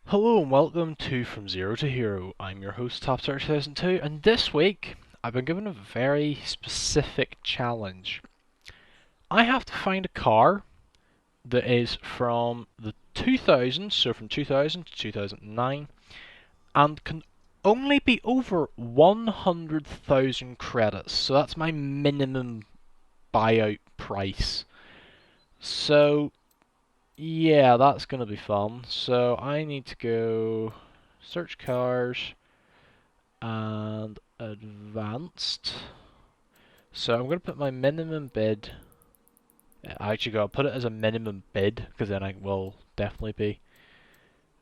Hello and welcome to From Zero to Hero. I'm your host TheFatRat 2002, and this week I've been given a very specific challenge. I have to find a car that is from the 2000s, so from 2000 to 2009, and can only be over 100,000 credits. So that's my minimum buyout price. So yeah, that's gonna be fun. So I need to go search cars and advanced. So I'm gonna put my minimum bid. I actually gotta put it as a minimum bid because then I will definitely be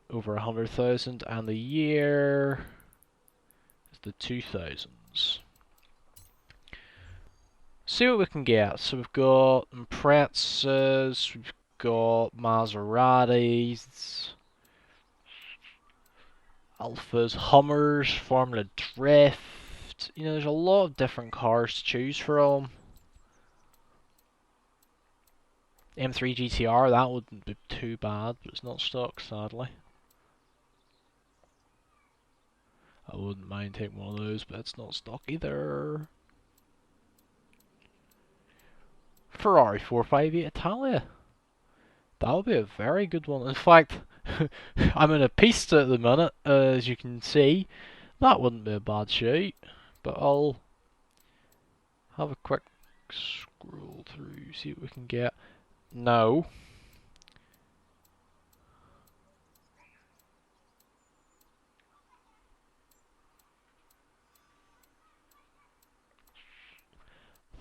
over 100,000. And the year is the 2000s. See what we can get. So we've got Imprezas, we've got Maseratis, Alphas, Hummers, Formula Drift. You know, there's a lot of different cars to choose from. M3 GTR, that wouldn't be too bad, but it's not stock, sadly. I wouldn't mind taking one of those, but it's not stock either. Ferrari 458 Italia. That would be a very good one. In fact, I'm in a pista at the minute, as you can see. That wouldn't be a bad shoot, but I'll have a quick scroll through, see what we can get. No.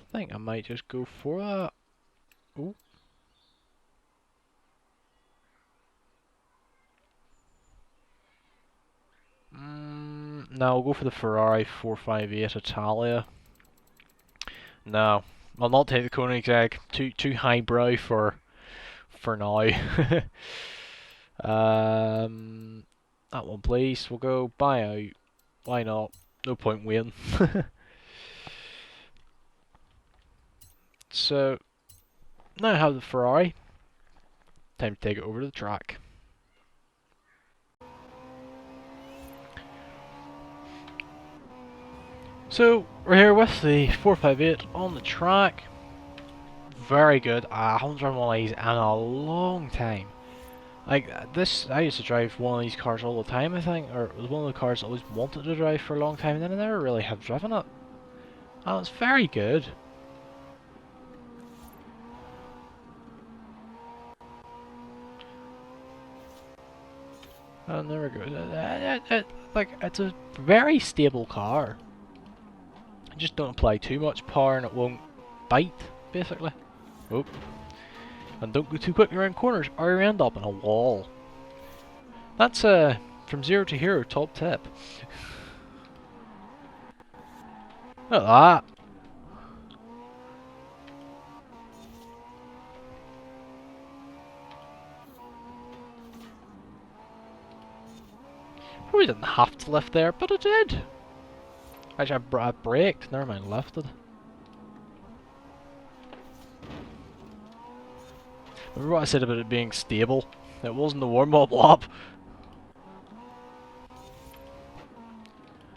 I think I might just go for that. Ooh. No, I'll go for the Ferrari 458 Italia. No, I'll not take the Koenigsegg. Too highbrow for now. That one, please. We'll go buy out. Why not? No point waiting. So now I have the Ferrari. Time to take it over to the track. So we're here with the 458 on the track. Very good. I haven't driven one of these in a long time. Like this, I used to drive one of these cars all the time, I think, or it was one of the cars I always wanted to drive for a long time, and then I never really have driven it. And it's very good. And there we go. Like, it's a very stable car. Just don't apply too much power and it won't bite, basically. Oh. And don't go too quickly around corners or you end up in a wall. That's From Zero to Hero top tip. Look at that. Probably didn't have to lift there, but it did. Actually, I braked. Never mind, lifted. Remember what I said about it being stable? It wasn't a warm-up lap.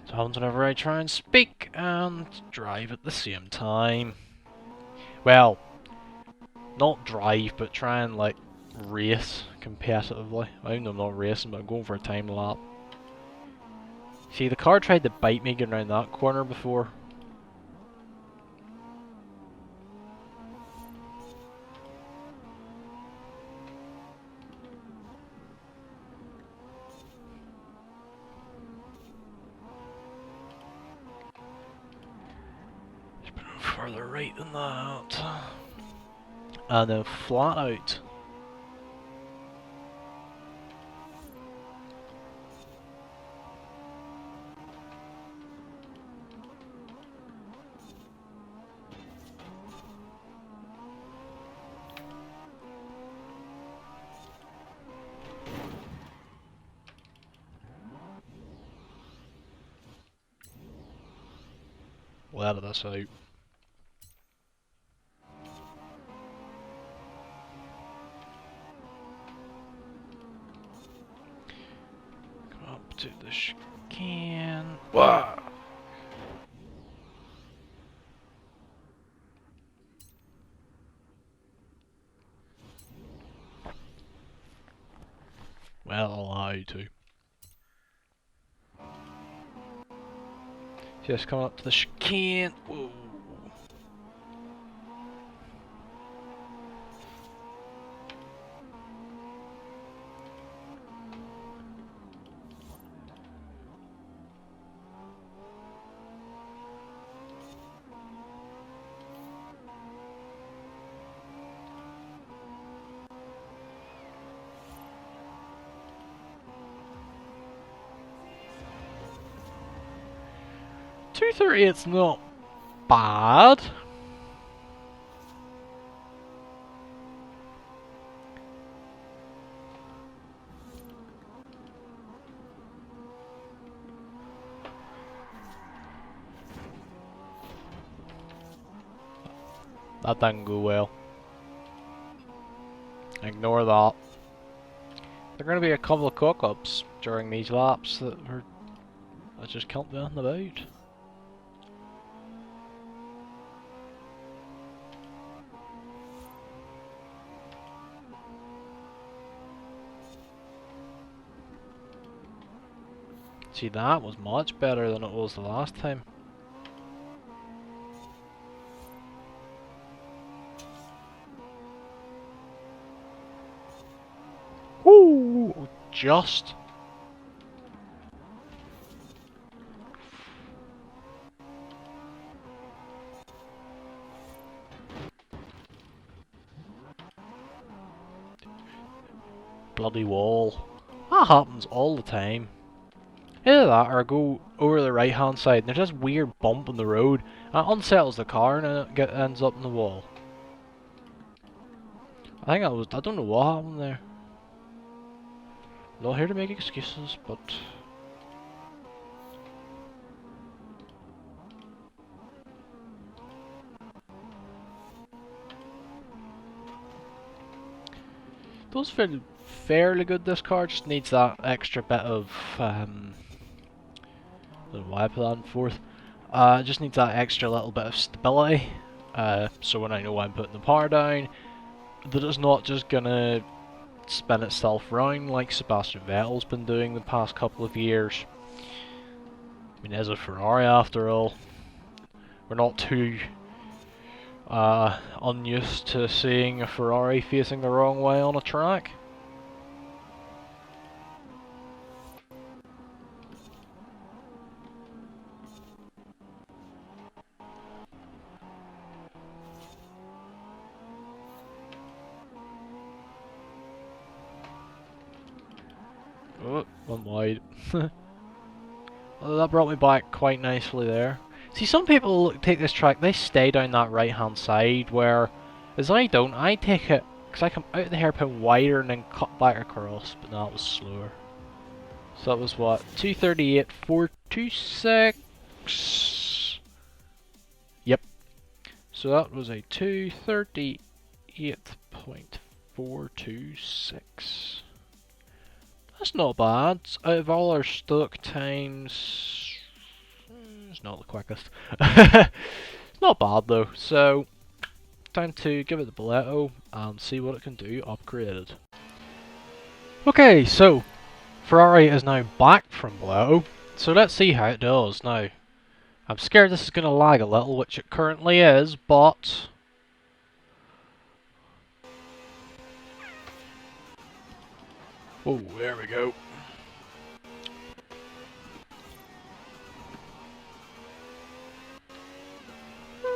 So happens whenever I try and speak and drive at the same time. Well, not drive, but try and like race competitively. I know I'm not racing, but I'm going for a time lap. See, the car tried to bite me getting around that corner before. further right than that. And then flat out. We'll edit this out. Go up to the chicane. Wow. Well, I'll allow you to. Just come up to the chicane. Whoa. .230, it's not bad. That didn't go well. Ignore that. There are going to be a couple of cock-ups during these laps that I just can't be on about. See, that was much better than it was the last time. Woo! Just. Bloody wall. That happens all the time. Either that or I go over the right hand side and there's this weird bump in the road and it unsettles the car and then it ends up in the wall. I don't know what happened there. Not here to make excuses, but... does feel fairly good, this car, just needs that extra bit of, I don't know why I put that in fourth. Just needs that extra little bit of stability, so when I know I'm putting the power down, that it's not just gonna spin itself round like Sebastian Vettel's been doing the past couple of years. I mean, it is a Ferrari after all. We're not too unused to seeing a Ferrari facing the wrong way on a track. Oh, went wide. Well, that brought me back quite nicely there. See, some people take this track, they stay down that right hand side, where, as I don't, I take it, because I come out of the hairpin wider and then cut back across, but no, it was slower. So that was what, 238.426? Yep. So that was a 238.426. That's not bad. Out of all our stock times, it's not the quickest. It's not bad though. So, time to give it the Boleto and see what it can do upgraded. Okay, so Ferrari is now back from Boleto. So let's see how it does now. I'm scared this is going to lag a little, which it currently is, but... oh, there we go.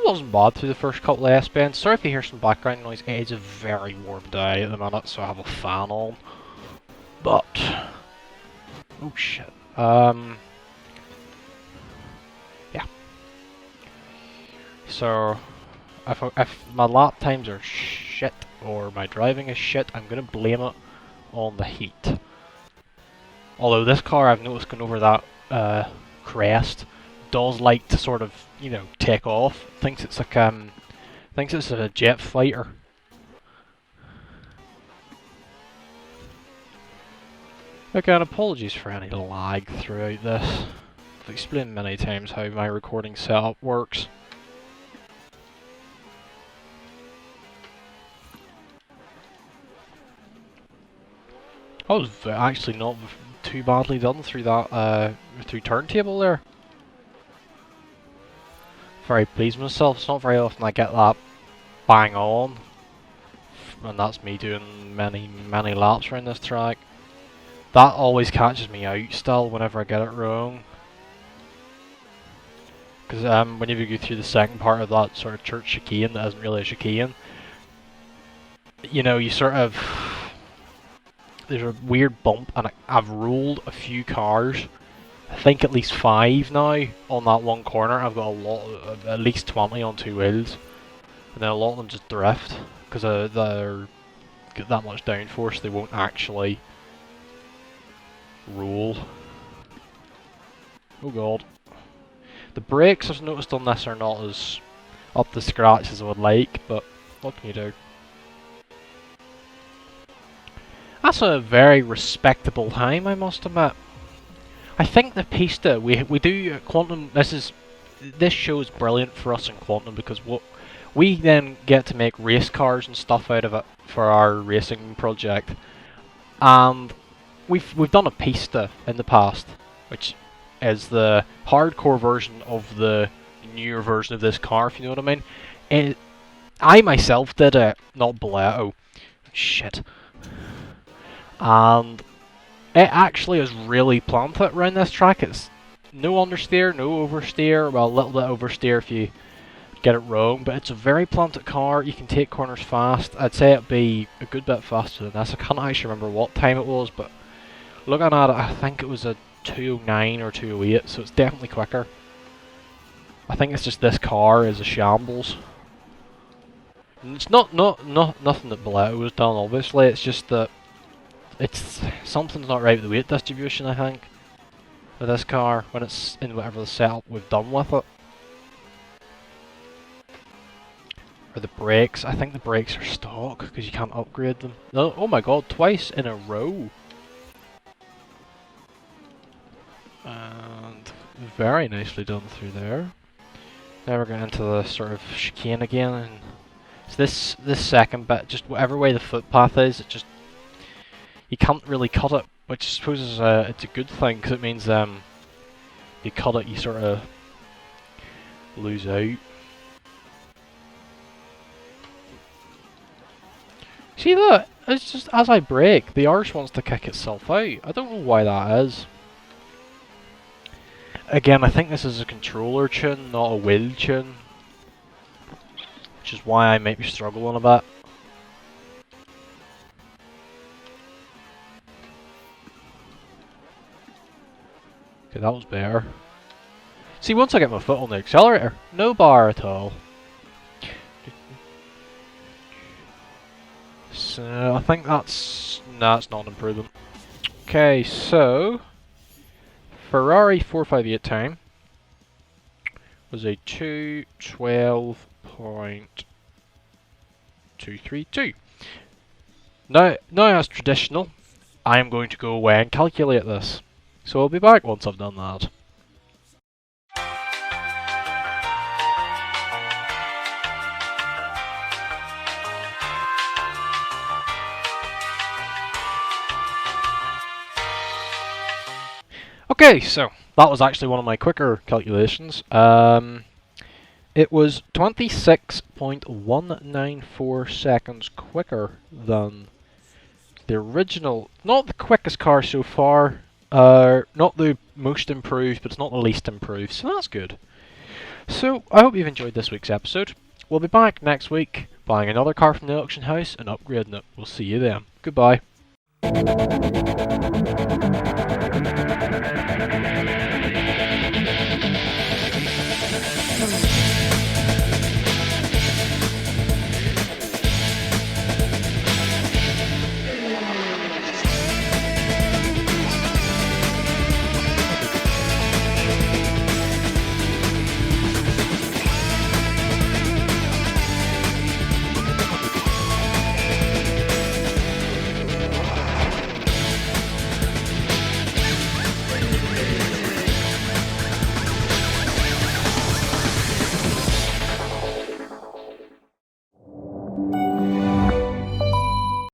wasn't bad through the first couple of S-bends. Sorry if you hear some background noise. It is a very warm day at the minute, so I have a fan on. But oh shit. Yeah. So if my lap times are shit or my driving is shit, I'm gonna blame it on the heat. Although this car, I've noticed going over that crest, does like to sort of, you know, take off. Thinks it's like thinks it's a jet fighter. Again, apologies for any lag throughout this. I've explained many times how my recording setup works. I was actually not too badly done through that through turntable there. Very pleased with myself. It's not very often I get that bang on, and that's me doing many laps around this track. That always catches me out still whenever I get it wrong. Because whenever you go through the second part of that sort of church chicane that isn't really a chicane, you know, you sort of, there's a weird bump, and I've rolled a few cars, I think at least 5 now, on that one corner. I've got a lot, at least 20 on 2 wheels, and then a lot of them just drift, because they're get that much downforce, they won't actually roll. Oh god. The brakes, I've noticed on this, are not as up to scratch as I would like, but what can you do? That's a very respectable time, I must admit. I think the pista, we do Quantum, this show is brilliant for us in Quantum, because what we then get to make race cars and stuff out of it for our racing project. And we've done a pista in the past, which is the hardcore version of the newer version of this car, if you know what I mean. I myself did it, not Boleto. Shit. And it actually is really planted around this track. It's no understeer, no oversteer. Well, a little bit oversteer if you get it wrong, but it's a very planted car. You can take corners fast. I'd say it'd be a good bit faster than this. I can't actually remember what time it was, but looking at it, I think it was a 209 or 208, so it's definitely quicker. I think it's just this car is a shambles. And it's not nothing that Boleto was done, obviously. It's just that something's not right with the weight distribution, I think, with this car when it's in whatever the setup we've done with it. Or the brakes. I think the brakes are stock because you can't upgrade them. No, oh my god, twice in a row. And very nicely done through there. Now we're getting into the sort of chicane again, and so this second bit, just whatever way the footpath is, it just, you can't really cut it, which I suppose is it's a good thing, because it means you cut it, you sort of lose out. See that? It's just as I brake, the arse wants to kick itself out. I don't know why that is. Again, I think this is a controller tune, not a wheel tune, which is why I might be struggling a bit. Okay, that was better. See, once I get my foot on the accelerator, no bar at all. So, I think that's... nah, it's not an improvement. Okay, so... Ferrari 458 time was a 2:12.232. Now as traditional, I am going to go away and calculate this. So I'll be back once I've done that. Okay, so that was actually one of my quicker calculations. It was 26.194 seconds quicker than the original. Not the quickest car so far, not the most improved, but it's not the least improved, so that's good. So, I hope you've enjoyed this week's episode. We'll be back next week, buying another car from the auction house and upgrading it. We'll see you then. Goodbye.